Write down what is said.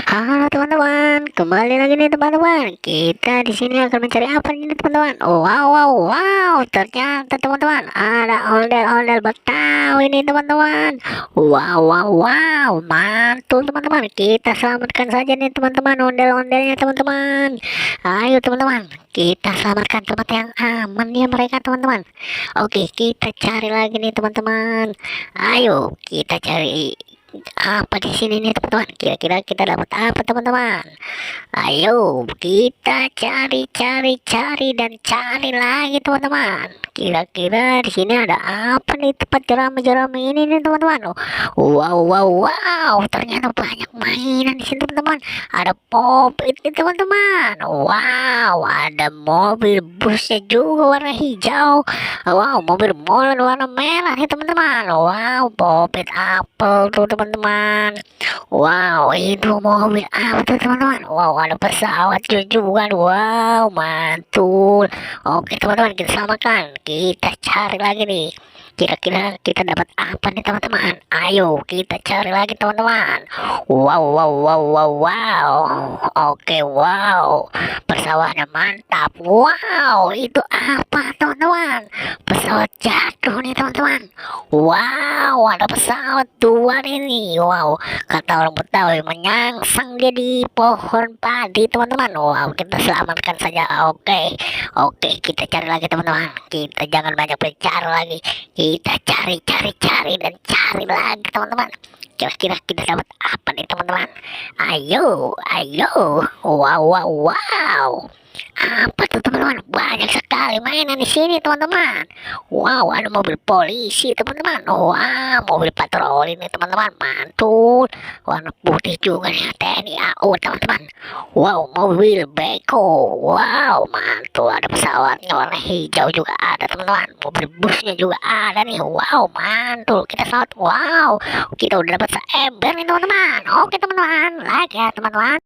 Halo teman-teman, kembali lagi nih teman-teman. Kita di sini akan mencari apa nih teman-teman? Oh, wow, wow, wow. Ternyata teman-teman ada ondel-ondel Betawi nih teman-teman. Wow, wow, wow. Mantul teman-teman. Kita selamatkan saja nih teman-teman ondel-ondelnya teman-teman. Ayo teman-teman, kita selamatkan tempat yang aman ya mereka teman-teman. Oke, kita cari lagi nih teman-teman. Ayo kita cari apa di sini nih teman-teman, kira-kira kita dapat apa teman-teman. Ayo kita cari dan cari lagi teman-teman. Kira-kira di sini ada apa nih tempat jerami-jerami ini nih teman-teman. Wow, wow, wow, ternyata banyak mainan di sini teman-teman. Ada pop ini teman-teman. Wow, ada mobil busnya juga warna hijau. Wow, mobil molen warna merah nih teman-teman. Wow, popit apel tuh teman-teman. Wow, itu mobil apa tuh teman-teman? Wow, ada pesawat juga. Wow, mantul. Oke teman-teman, kita selamatkan. Kita cari lagi nih. Kira-kira kita dapat apa nih teman-teman? Ayo kita cari lagi teman-teman. Wow, wow, wow, wow, wow. Oke, wow. Pesawatnya mantap. Wow, itu apa teman-teman? Pesawat jatuh nih teman-teman. Wow, ada pesawat dua ini. Wow, kata orang Betawi menyangsang dia di pohon padi teman-teman. Wow, kita selamatkan saja. Oke, oke, kita cari lagi teman-teman. Kita jangan banyak bicara lagi. Kita cari dan cari lagi teman-teman. Kira-kira kita dapat apa nih teman-teman? Ayo, ayo. Wow, wow, wow. Apa tuh teman-teman? Banyak sekali mainan di sini teman-teman. Wow, ada mobil polisi teman-teman. Wow, mobil patroli nih teman-teman. Mantul. Warna putih juga nih, TNI AU teman-teman. Wow, mobil beko. Wow, mantul. Ada pesawatnya warna hijau juga ada teman-teman. Mobil busnya juga ada nih. Wow, mantul. Kita selamat. Wow, kita udah dapat seember nih teman-teman. Oke teman-teman, like ya teman-teman.